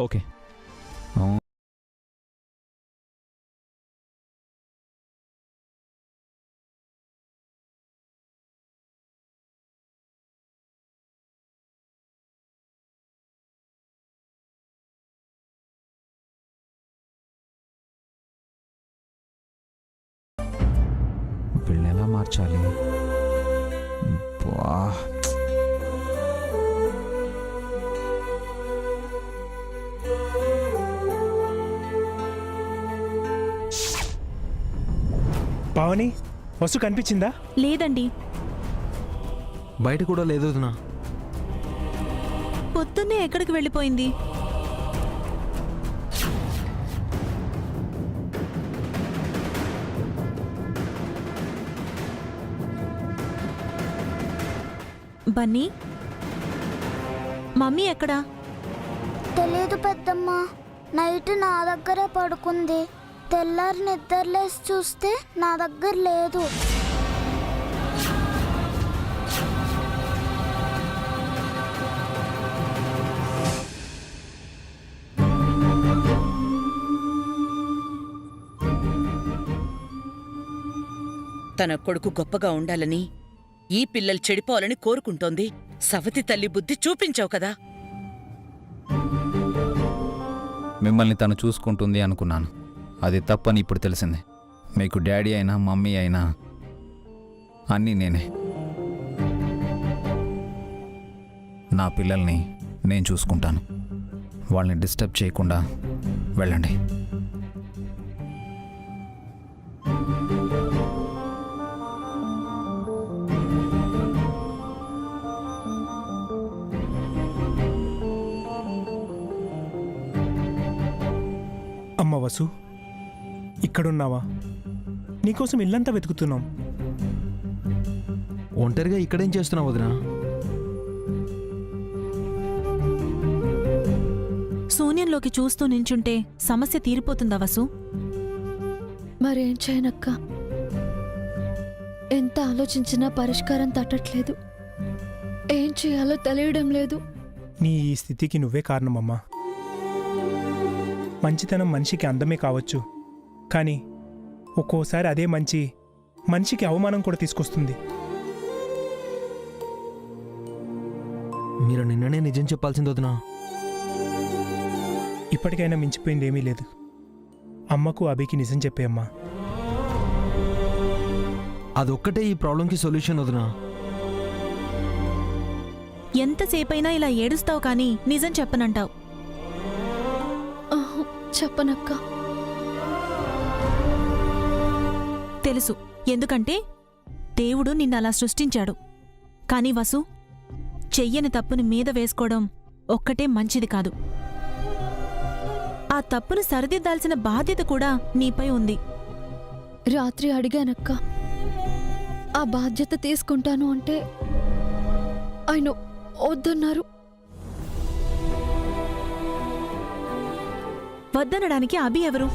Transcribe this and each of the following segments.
Okay. వీళ్ళని ఎలా మార్చాలి? పావని, వసు కనిపించిందా? లేదండి. బయట కూడా లేదు వదినా. పొద్దున్నే ఎక్కడికి వెళ్ళిపోయింది? బన్నీ, మమ్మీ ఎక్కడా? తెలియదు పెద్దమ్మ. నైట్ నా దగ్గరే పడుకుంది. తెల్లారి నిద్రలేసి చూస్తే నా దగ్గర లేదు. తన కొడుకు గొప్పగా ఉండాలని, ఈ పిల్లలు చెడిపోవాలని కోరుకుంటోంది. సవతి తల్లి బుద్ధి చూపించావు కదా. మిమ్మల్ని తను చూసుకుంటుంది అనుకున్నాను. అది తప్పని ఇప్పుడు తెలిసింది. మీకు డాడీ అయినా మమ్మీ అయినా అన్నీ నేనే. నా పిల్లల్ని నేను చూసుకుంటాను. వాళ్ళని డిస్టర్బ్ చేయకుండా వెళ్ళండి. అమ్మ వసు, ఇక్కడున్నావా? నీకోసం ఇల్లంతా వెతుకుతున్నాం. ఒంటరిగా ఇక్కడేం చేస్తున్నావు వదినా? శూన్యంలోకి చూస్తూ నించుంటే సమస్య తీరిపోతుందా వసు? మరేం చేయనక్క. ఎంత ఆలోచించినా పరిష్కారం తట్టట్లేదు. ఏం చేయాలో తెలియడం లేదు. నీ ఈ స్థితికి నువ్వే కారణమమ్మా. మంచితనం మనిషికి అందమే కావచ్చు, కానీ ఒక్కోసారి అదే మనిషికి అవమానం కూడా తీసుకొస్తుంది. మీరు నిన్ననే నిజం చెప్పాల్సింది వదినా. ఇప్పటికైనా మించిపోయింది ఏమీ లేదు. అమ్మకు అభికి నిజం చెప్పేయమ్మా. అదొక్కటే ఈ ప్రాబ్లంకి సొల్యూషన్ వదినా. ఎంతసేపైనా ఇలా ఏడుస్తావు కానీ నిజం చెప్పనంటావు. చెప్పనక్క. తెలుసు, ఎందుకంటే దేవుడు నిన్నలా సృష్టించాడు. కాని వసు, చెయ్యని తప్పుని మీద వేసుకోవడం ఒక్కటే మంచిది కాదు. ఆ తప్పును సరిదిద్దాల్సిన బాధ్యత కూడా నీపై ఉంది. రాత్రి అడిగానక్క, ఆ బాధ్యత తీసుకుంటాను అంటే ఆయన వద్దన్నారు. వద్దనడానికి అభి ఎవరు?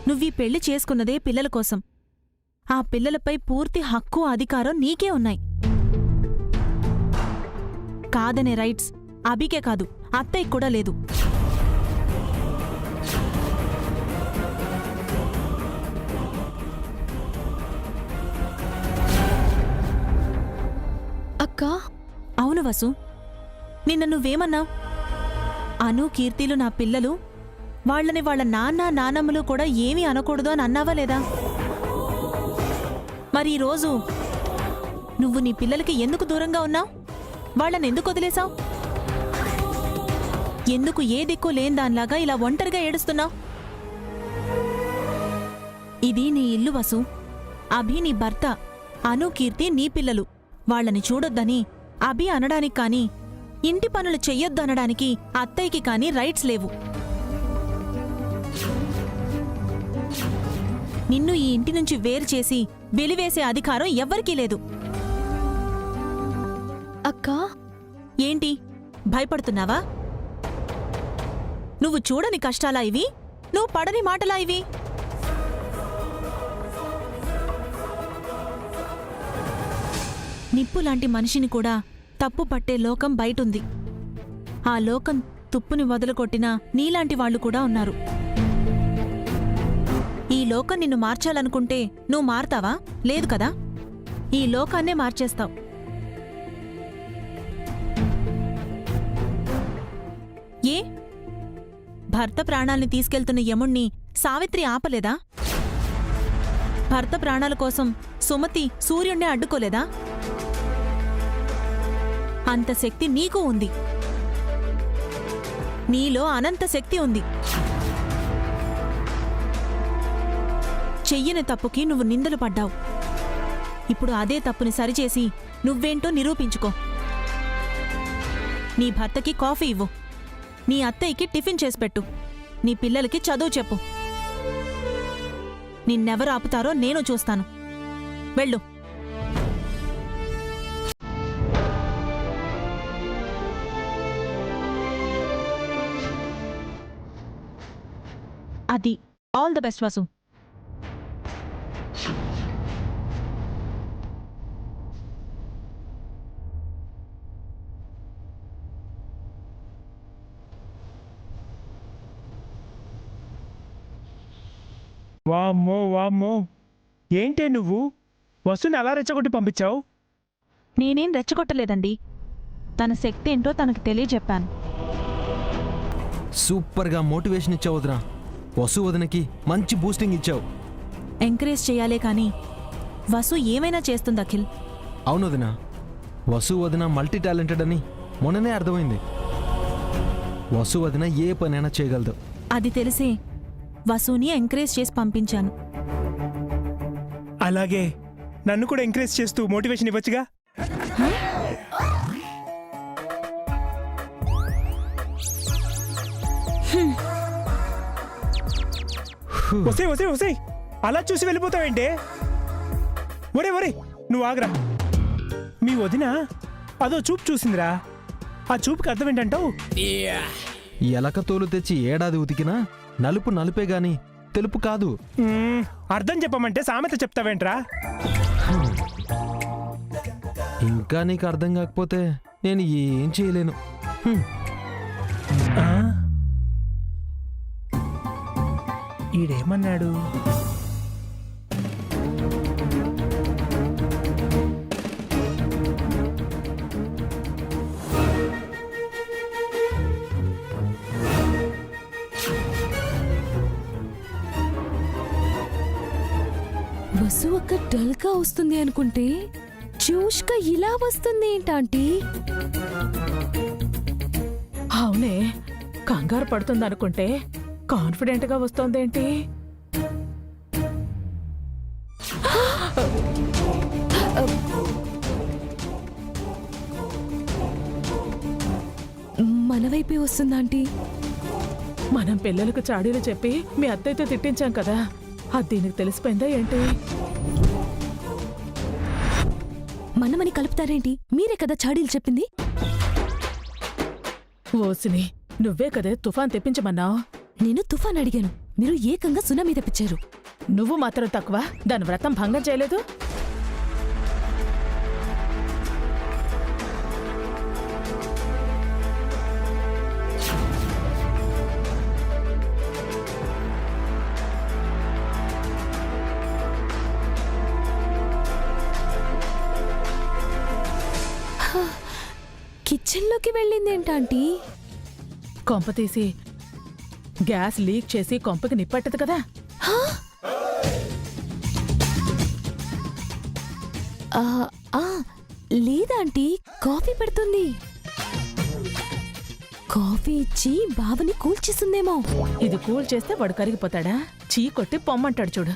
నువ్వీ పెళ్లి చేసుకున్నదే పిల్లల కోసం. ఆ పిల్లలపై పూర్తి హక్కు అధికారం నీకే ఉన్నాయి. కాదనే రైట్స్ అభికే కాదు, అత్తయ్యకి కూడా లేదు. అక్క, అవును వసు, నిన్న నువ్వేమన్నావు? అను, కీర్తిలు నా పిల్లలు, వాళ్లని వాళ్ళ నాన్న నానమ్మలు కూడా ఏమీ అనకూడదు అని అన్నావా లేదా? మరి ఈరోజు నువ్వు నీ పిల్లలకి ఎందుకు దూరంగా ఉన్నావు? వాళ్ళని ఎందుకు వదిలేశావు? ఎందుకు ఏ దిక్కు లేని దానిలాగా ఇలా ఒంటరిగా ఏడుస్తున్నావు? ఇది నీ ఇల్లు వసు. అభి నీ భర్త, అను, కీర్తి నీ పిల్లలు. వాళ్ళని చూడొద్దని అభి అనడానికి కానీ, ఇంటి పనులు చెయ్యొద్దనడానికి అత్తయ్యకి కానీ రైట్స్ లేవు. నిన్ను ఈ ఇంటి నుంచి వేరు చేసి వెలివేసే అధికారం ఎవ్వరికీ లేదు. అక్క, ఏంటి భయపడుతున్నావా? నువ్వు చూడని కష్టాలా ఇవి? నువ్వు పడని మాటలా ఇవి? నిప్పులాంటి మనిషిని కూడా తప్పు పట్టే లోకం బయటుంది. ఆ లోకం తుప్పుని వదలకొట్టిన నీలాంటి వాళ్ళు కూడా ఉన్నారు. ఈ లోకం నిన్ను మార్చాలనుకుంటే నువ్వు మారతావా? లేదు కదా. ఈ లోకాన్నే మార్చేస్తావు. ఏ భర్త ప్రాణాల్ని తీసుకెళ్తున్న యముణ్ణి సావిత్రి ఆపలేదా? భర్త ప్రాణాల కోసం సుమతి సూర్యుణ్ణి అడ్డుకోలేదా? అంత శక్తి నీకు ఉంది. నీలో అనంత శక్తి ఉంది. చెయ్యని తప్పుకి నువ్వు నిందలు పడ్డావు. ఇప్పుడు అదే తప్పుని సరిచేసి నువ్వేంటో నిరూపించుకో. నీ భర్తకి కాఫీ ఇవ్వు. నీ అత్తయ్యకి టిఫిన్ చేసిపెట్టు. నీ పిల్లలకి చదువు చెప్పు. నిన్నెవరు ఆపుతారో నేను చూస్తాను. వెళ్ళు. అది ఆల్ ద బెస్ట్ వసు. వామ్మో వామ్మో, ఏంటే నువ్వు వసుని అలా రెచ్చగొట్టి పంపించావు? నేనేం రెచ్చగొట్టలేదండి. తన శక్తి ఏంటో తనకు తెలియజెప్పాను. సూపర్గా మోటివేషన్ ఇచ్చావు వదినా. వసు వదినకి మంచి బూస్టింగ్ ఇచ్చావు. ఎంకరేజ్ చేయాలే కానీ వసు ఏమైనా చేస్తుంది అఖిల్. అవును వదినా, వసు వదిన మల్టీ టాలెంటెడ్ అని మొన్ననే అర్థమైంది. వసు వదిన ఏ పనైనా చేయగలదు. అది తెలిసి వసుని ఎంకరేజ్ చేసి పంపించాను. అలాగే నన్ను కూడా ఎంకరేజ్ చేస్తూ మోటివేషన్ ఇవ్వచ్చుగా. ఒసే ఒసే ఒసే, అలా చూసి వెళ్ళిపోతావేంటే? ఒరే ఒరే, నువ్వు ఆగరా. మీ వదిన అదో చూపు చూసిందిరా. ఆ చూపుకి అర్థం ఏంటంటావు? ఎలక తోలు తెచ్చి ఏడాది ఉతికినా నలుపు నలుపే గాని తెలుపు కాదు. అర్థం చెప్పమంటే సామెత చెప్తావేంట్రా? ఇంకా నీకు అర్థం కాకపోతే నేను ఏం చేయలేను. ఈడేమన్నాడు? వసు ఒక డల్గా వస్తుంది అనుకుంటే జోష్గా ఇలా వస్తుంది ఏంటంటీ? అవునే, కంగారు పడుతుందనుకుంటే కాన్ఫిడెంట్ గా వస్తోందేంటి? మన వైపే వస్తుందాంటీ. మనం పిల్లలకు చాడీలు చెప్పి మీ అత్తయ్యతో తిట్టించాం కదా, అది దీనికి తెలిసిపోయిందా ఏంటి? మనమని కలుపుతారేంటి? మీరే కదా చాడీలు చెప్పింది. ఓసిని, నువ్వే కదే తుఫాన్ తెప్పించమన్నావు. నేను తుఫాన్ అడిగాను, మీరు ఏకంగా సునామీ తెప్పించారు. నువ్వు మాత్రం తక్కువ, దాని వ్రతం భంగం చేయలేదు. కిచెన్లోకి వెళ్ళిందేంటాంటీ? కొంప తీసి గ్యాస్ లీక్ చేసి కొంపకి నిప్పట్టదు కదా. లేదాంటీ, కాఫీ పెడుతుంది. కాఫీ ఇచ్చి బావని కూల్చేస్తుందేమో. ఇది కూల్ చేస్తే వాడు కరిగిపోతాడా? చీ కొట్టి పొమ్మంటాడు చూడు.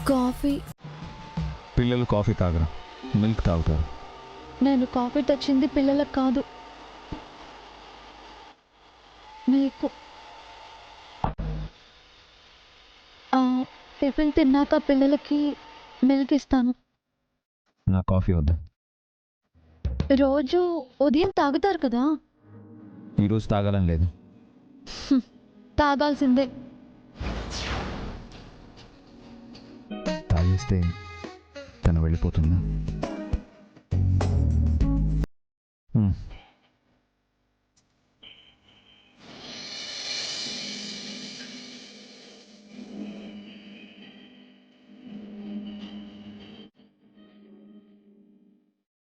కాఫీ. పిల్లలు కాఫీ తాగరు, మిల్క్ తాగుతారు. నేను కాఫీ తెచ్చింది పిల్లలకు కాదు, మీకు. టిఫిన్ తిన్నాక పిల్లలకి మిల్క్ ఇస్తాను. నా కాఫీ వద్దు. రోజు ఉదయం తాగుతారు కదా. ఈరోజు తాగాలని లేదు. తాగాల్సిందే. తాగేస్తే తను వెళ్ళిపోతుందా?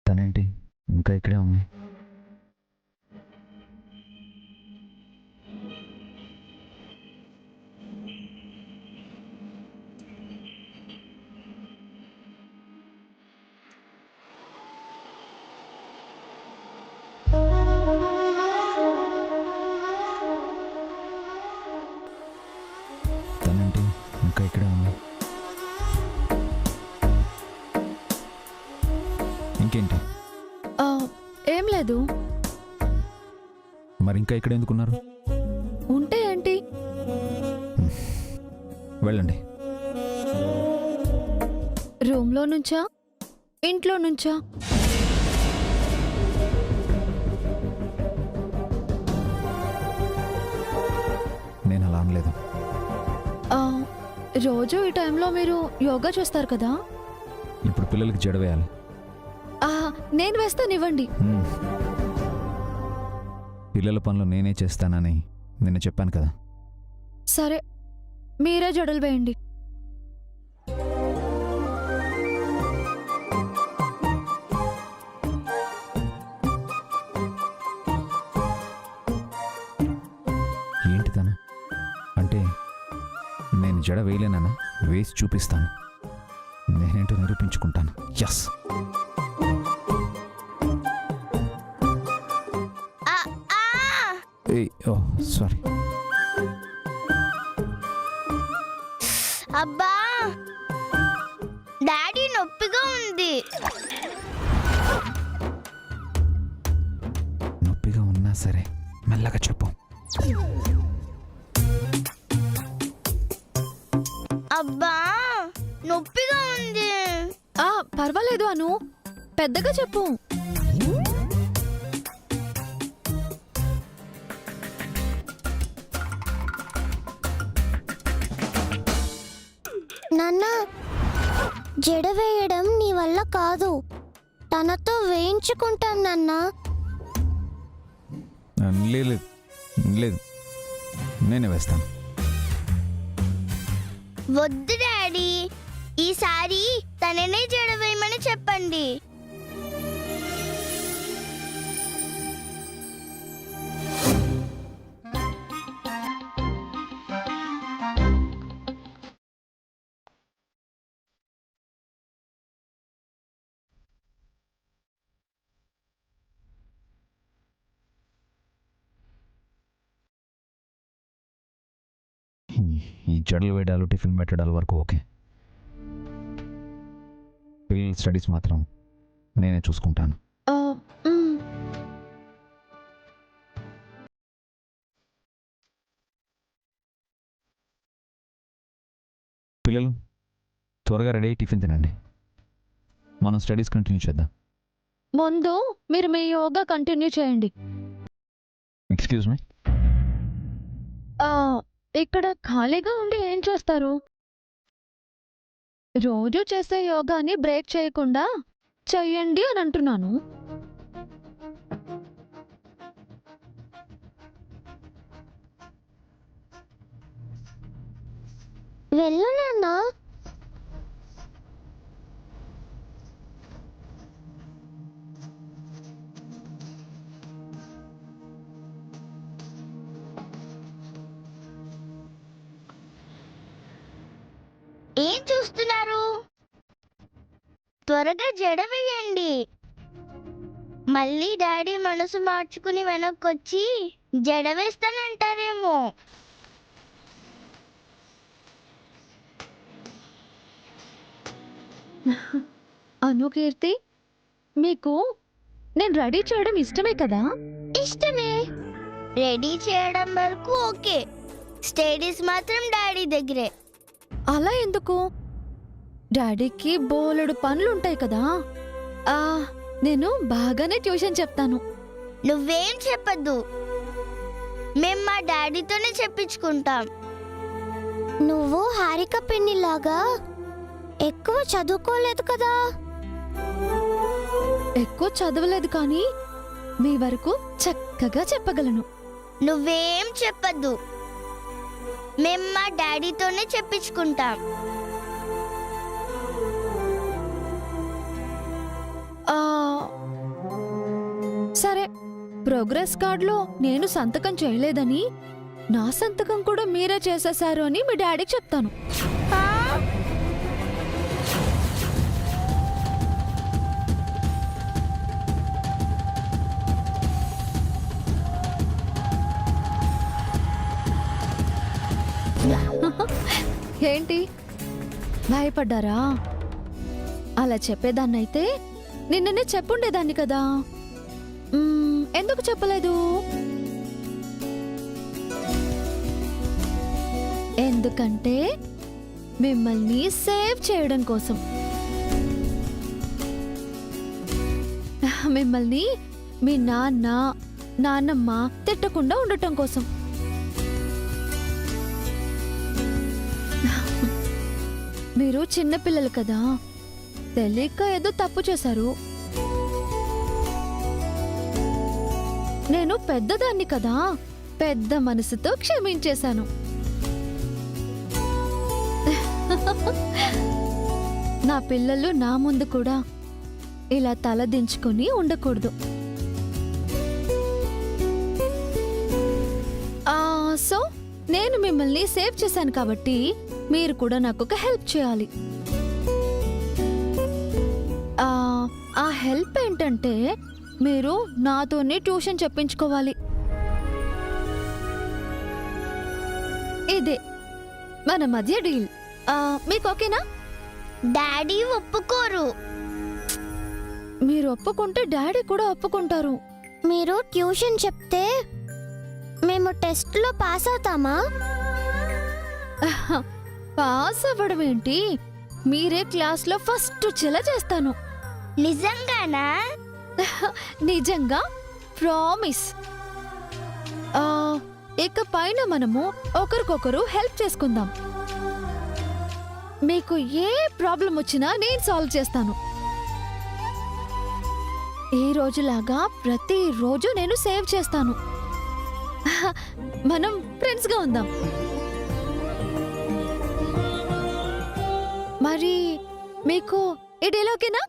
తనేంటి ఇంకా ఇక్కడే ఉంది? తనేంటి ఇంకా ఇక్కడే ఉంది? ఇంకేంటి? ఏం లేదు. మరి ఇంకా ఇక్కడ ఎందుకున్నారు? ఉంటే ఏంటి? వెళ్ళండి. రూమ్లో నుంచా, ఇంట్లో నుంచా? నేను అలా అనలేదు. రోజు ఈ టైంలో మీరు యోగా చేస్తారు కదా. ఇప్పుడు పిల్లలకి జడ వేయాలి. నేను వేస్తానివ్వండి. పిల్లల పనులు నేనే చేస్తానని నిన్న చెప్పాను కదా. సరే, మీరే జడలు వేయండి. ఏంటి తను అంటే నేను జడ వేయలేనన్నా వేసి చూపిస్తాను. నేనేంటో నిరూపించుకుంటాను. ఎస్. ఓ సారీ. అబ్బా డాడీ నొప్పిగా ఉంది. నొప్పిగా ఉన్నా సరే మెల్లగా చెప్పు. అబ్బా నొప్పిగా ఉంది. పర్వాలేదు అను, పెద్దగా చెప్పు. నాన్న జడ వేయడం నీ వల్ల కాదు, తనతో వేయించుకుంటాను నాన్న. లేదు లేదు, నేనే వేస్తాను. వద్దు డాడీ, ఈసారి తననే జడ వేయమని చెప్పండి. ఈ జడలు వేయడాలు టిఫిన్ పెట్టడాల వరకు ఓకే. పిల్లల స్టడీస్ మాత్రం నేనే చూసుకుంటాను. పిల్లలు త్వరగా రెడీ అయ్యి టిఫిన్ తినండి. మనం స్టడీస్ కంటిన్యూ చేద్దాం. ముందు మీరు మీ యోగా కంటిన్యూ చేయండి. Excuse me. ఇక్కడ ఖాళీగా ఉండి ఏం చేస్తారు? రోజు చేసే యోగాని బ్రేక్ చేయకుండా చెయ్యండి అని అంటున్నాను. వెళ్ళు నాన్న. ఏం చూస్తున్నారు? త్వరగా జడ వేయండి. మళ్ళీ డాడీ మనసు మార్చుకుని వెనక్కొచ్చి జడ వేస్తానంటారేమో. అను కీర్తి, మీకు నేను రెడీ చేయడం ఇష్టమే కదా? ఇష్టమే. రెడీ చేయడం వరకు ఓకే. స్టడీస్ మాత్రం డాడీ దగ్గరే. అలా ఎందుకు? డాడీకి బోలెడు పనులుంటాయి కదా. ఆ నేను బాగానే ట్యూషన్ చెప్తాను. నువ్వేం చెప్పద్దు, మేం మా డాడీతోనే చెప్పించుకుంటాం. నువ్వు హారిక పిన్నిలాగా ఎక్కువ చదువుకోలేదు కదా. ఎక్కువ చదవలేదు కానీ మీ వరకు చక్కగా చెప్పగలను. నువ్వేం చెప్పద్దు, మేం మా డాడీతోనే చెప్పించుకుంటాం. ఆ సరే, ప్రోగ్రెస్ కార్డులో నేను సంతకం చేయలేదని, నా సంతకం కూడా మీరే చేసేశారు అని మీ డాడీకి చెప్తాను. ఆ? ఏంటి భయపడ్డారా? అలా చెప్పేదాన్నైతే నిన్ననే చెప్పుండేదాన్ని కదా. ఎందుకు చెప్పలేదు? ఎందుకంటే మిమ్మల్ని సేవ్ చేయడం కోసం. మిమ్మల్ని మీ నాన్నమ్మ తిట్టకుండా ఉండటం కోసం. మీరు చిన్నపిల్లలు కదా, తెలియక ఏదో తప్పు చేశారు. నేను పెద్దదాన్ని కదా, పెద్ద మనసుతో క్షమించేశాను. నా పిల్లలు నా ముందు కూడా ఇలా తల దించుకొని ఉండకూడదు. సో నేను మిమ్మల్ని సేవ్ చేశాను కాబట్టి మీరు కూడా నాకు ఒక హెల్ప్ చేయాలి. ఆ హెల్ప్ ఏంటంటే మీరు నాతోనే ట్యూషన్ చెప్పించుకోవాలి. ఇదే మన మధ్య డీల్. మీకు ఓకేనా? డాడీ ఒప్పుకోరు. మీరు ఒప్పుకుంటే డాడీ కూడా ఒప్పుకుంటారు. మీరు ట్యూషన్ చెప్తే మేము టెస్ట్లో పాస్ అవుతామా? పాస్ అవ్వడం ఏంటి, మీరే క్లాస్లో ఫస్ట్ వచ్చేలా చేస్తాను. నిజంగానా? నిజంగా, ప్రామిస్. ఇక పైన మనము ఒకరికొకరు హెల్ప్ చేసుకుందాం. మీకు ఏ ప్రాబ్లం వచ్చినా నేను సాల్వ్ చేస్తాను. ఈ రోజులాగా ప్రతిరోజు నేను సేవ్ చేస్తాను. మనం ఫ్రెండ్స్గా ఉందాం. మరి మీకు ఈ డీల్ ఓకేనా?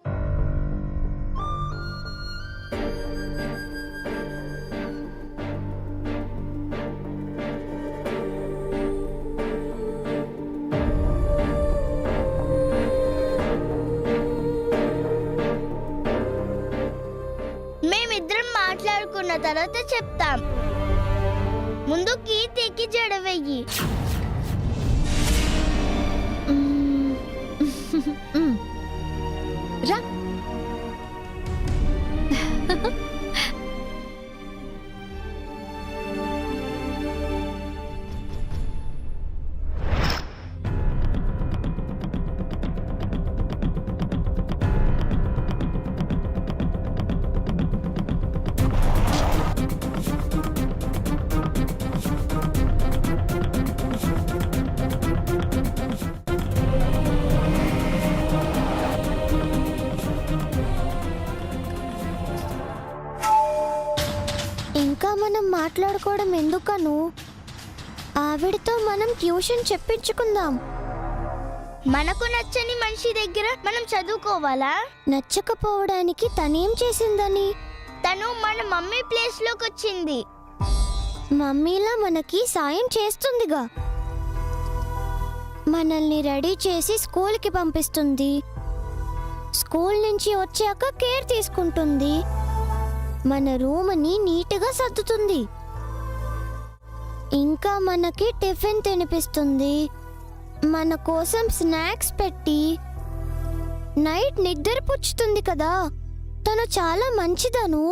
మేమిద్దరం మాట్లాడుకున్న తర్వాత చెప్తాం. ముందు కీర్తికి జడ వెయ్యి. రా. ఇంకా మనం మాట్లాడుకోవడం ఎందుకను? ఆవిడతో మనం ట్యూషన్ చెప్పించుకుందాం. మనకు నచ్చని మనిషి దగ్గర మనం చదువుకోవాలా? నచ్చకపోవడానికి తనేం చేసిందని? తను మన మమ్మీ ప్లేస్లోకి వచ్చింది. మమ్మీలా మనకి సాయం చేస్తుందిగా. మనల్ని రెడీ చేసి స్కూల్కి పంపిస్తుంది. స్కూల్ నుంచి వచ్చాక కేర్ తీసుకుంటుంది. మన రూమ్ని నీట్గా సర్దుతుంది. ఇంకా మనకి టిఫిన్ తినిపిస్తుంది. మన కోసం స్నాక్స్ పెట్టి నైట్ నిద్ర పుచ్చుతుంది కదా. తను చాలా మంచిదను.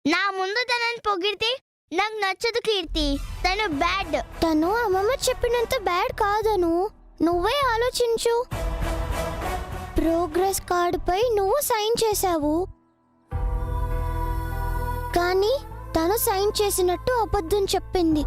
నా ముందు తనని పొగిడితే నాకు నచ్చదు కీర్తి. తను బ్యాడ్. తను అమ్మమ్మ చెప్పినంత బ్యాడ్ కాదను. నువ్వే ఆలోచించు. ప్రోగ్రెస్ కార్డుపై నువ్వు సైన్ చేశావు, కానీ తను సైన్ చేసినట్టు అబద్ధం చెప్పింది.